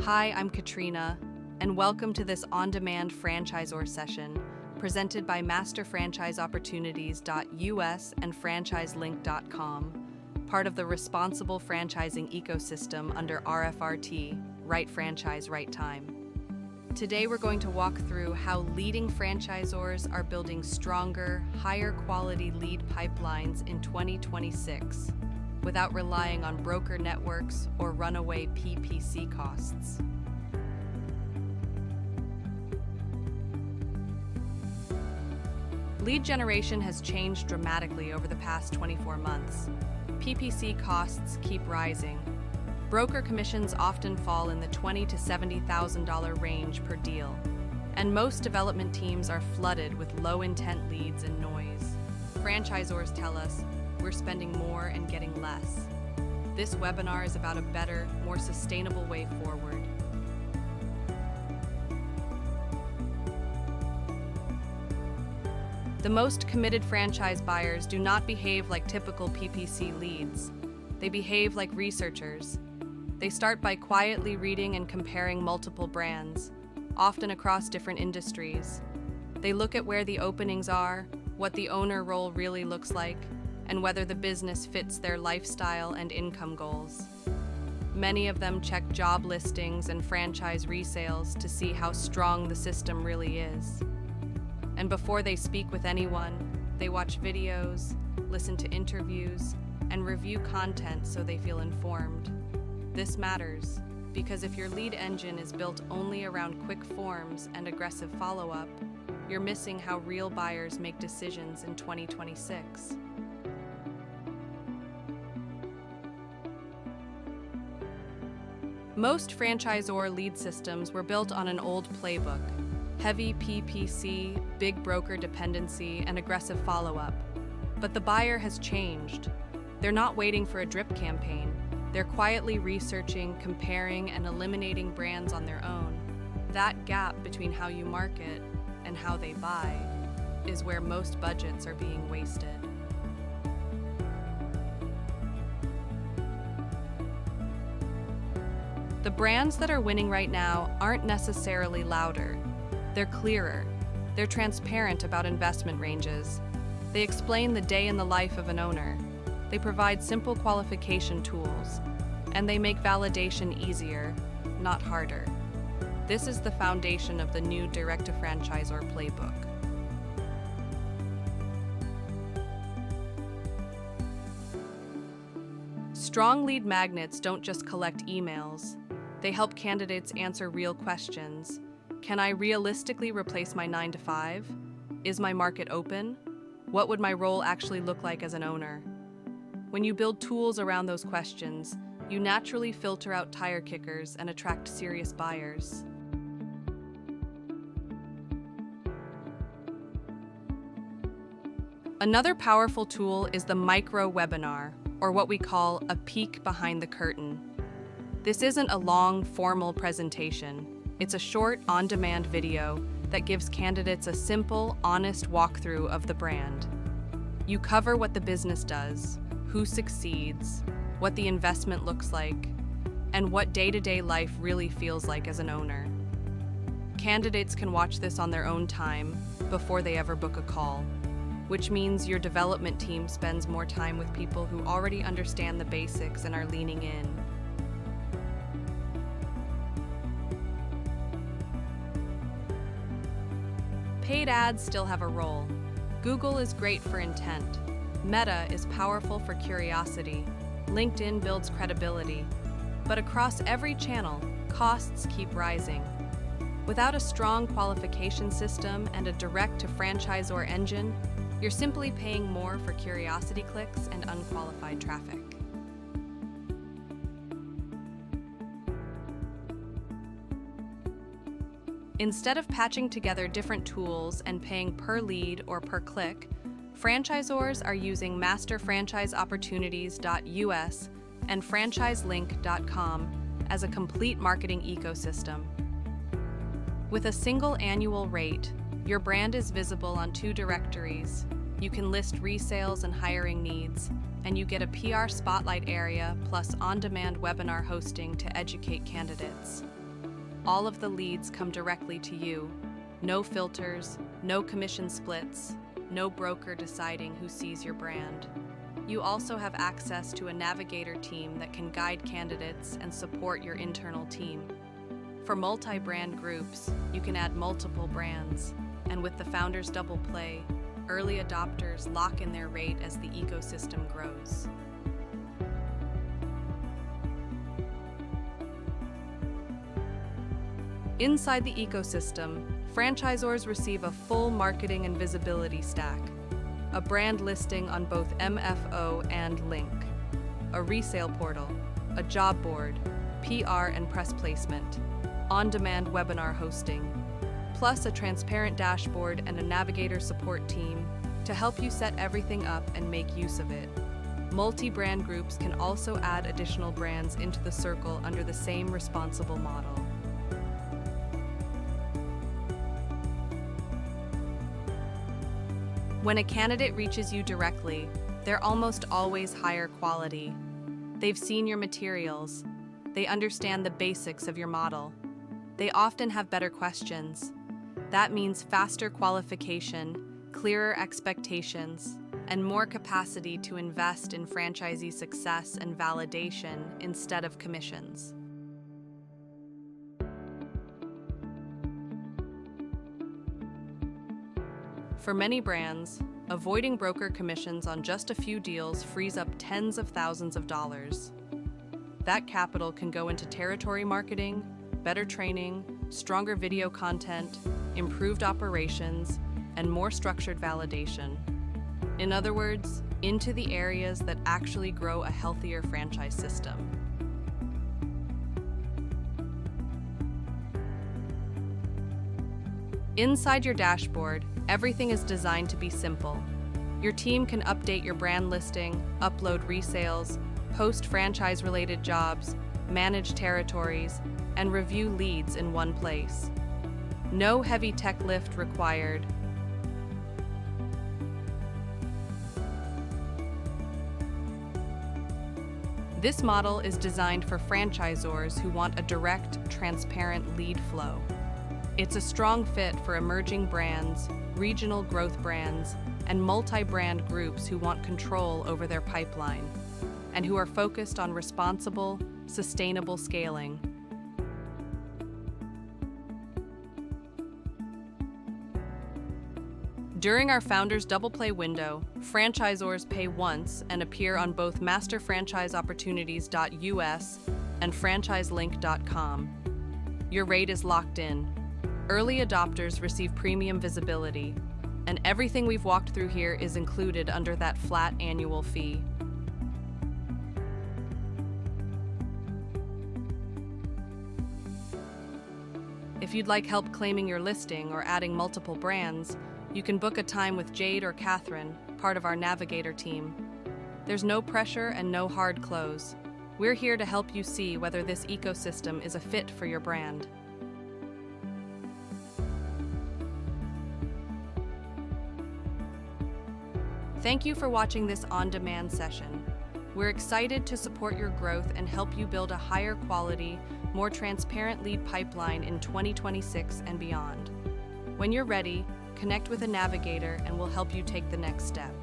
Hi, I'm Katrina, and welcome to this on-demand franchisor session presented by masterfranchiseopportunities.us and franchiselync.com, part of the responsible franchising ecosystem under RFRT, Right Franchise, Right Time. Today we're going to walk through how leading franchisors are building stronger, higher quality lead pipelines in 2026 without relying on broker networks or runaway PPC costs. Lead generation has changed dramatically over the past 24 months. PPC costs keep rising. Broker commissions often fall in the $20,000 to $70,000 range per deal, and most development teams are flooded with low-intent leads and noise. Franchisors tell us we're spending more and getting less. This webinar is about a better, more sustainable way forward. The most committed franchise buyers do not behave like typical PPC leads. They behave like researchers. They start by quietly reading and comparing multiple brands, often across different industries. They look at where the openings are, what the owner role really looks like, and whether the business fits their lifestyle and income goals. Many of them check job listings and franchise resales to see how strong the system really is. And before they speak with anyone, they watch videos, listen to interviews, and review content so they feel informed. This matters because if your lead engine is built only around quick forms and aggressive follow-up, you're missing how real buyers make decisions in 2026. Most franchisor lead systems were built on an old playbook: heavy PPC, big broker dependency, and aggressive follow-up. But the buyer has changed. They're not waiting for a drip campaign. They're quietly researching, comparing, and eliminating brands on their own. That gap between how you market and how they buy is where most budgets are being wasted. The brands that are winning right now aren't necessarily louder. They're clearer. They're transparent about investment ranges. They explain the day in the life of an owner. They provide simple qualification tools. And they make validation easier, not harder. This is the foundation of the new Direct-to-Franchisor playbook. Strong lead magnets don't just collect emails. They help candidates answer real questions. Can I realistically replace my 9-to-5? Is my market open? What would my role actually look like as an owner? When you build tools around those questions, you naturally filter out tire kickers and attract serious buyers. Another powerful tool is the micro webinar, or what we call a peek behind the curtain. This isn't a long, formal presentation. It's a short, on-demand video that gives candidates a simple, honest walkthrough of the brand. You cover what the business does, who succeeds, what the investment looks like, and what day-to-day life really feels like as an owner. Candidates can watch this on their own time before they ever book a call, which means your development team spends more time with people who already understand the basics and are leaning in. Paid ads still have a role. Google is great for intent. Meta is powerful for curiosity. LinkedIn builds credibility. But across every channel, costs keep rising. Without a strong qualification system and a direct-to-franchisor engine, you're simply paying more for curiosity clicks and unqualified traffic. Instead of patching together different tools and paying per lead or per click, franchisors are using masterfranchiseopportunities.us and franchiselync.com as a complete marketing ecosystem. With a single annual rate, your brand is visible on 2 directories. You can list resales and hiring needs, and you get a PR spotlight area plus on-demand webinar hosting to educate candidates. All of the leads come directly to you. No filters, no commission splits, no broker deciding who sees your brand. You also have access to a navigator team that can guide candidates and support your internal team. For multi-brand groups, you can add multiple brands, and with the Founders Double Play, early adopters lock in their rate as the ecosystem grows. Inside the ecosystem, franchisors receive a full marketing and visibility stack, a brand listing on both MFO and LYNC, a resale portal, a job board, PR and press placement, on-demand webinar hosting, plus a transparent dashboard and a navigator support team to help you set everything up and make use of it. Multi-brand groups can also add additional brands into the circle under the same responsible model. When a candidate reaches you directly, they're almost always higher quality. They've seen your materials. They understand the basics of your model. They often have better questions. That means faster qualification, clearer expectations, and more capacity to invest in franchisee success and validation instead of commissions. For many brands, avoiding broker commissions on just a few deals frees up tens of thousands of dollars. That capital can go into territory marketing, better training, stronger video content, improved operations, and more structured validation. In other words, into the areas that actually grow a healthier franchise system. Inside your dashboard, everything is designed to be simple. Your team can update your brand listing, upload resales, post franchise-related jobs, manage territories, and review leads in one place. No heavy tech lift required. This model is designed for franchisors who want a direct, transparent lead flow. It's a strong fit for emerging brands, regional growth brands, and multi-brand groups who want control over their pipeline and who are focused on responsible, sustainable scaling. During our Founders Double Play window, franchisors pay once and appear on both masterfranchiseopportunities.us and franchiselink.com. Your rate is locked in. Early adopters receive premium visibility, and everything we've walked through here is included under that flat annual fee. If you'd like help claiming your listing or adding multiple brands, you can book a time with Jade or Catherine, part of our navigator team. There's no pressure and no hard close. We're here to help you see whether this ecosystem is a fit for your brand. Thank you for watching this on-demand session. We're excited to support your growth and help you build a higher quality, more transparent lead pipeline in 2026 and beyond. When you're ready, connect with a navigator and we'll help you take the next step.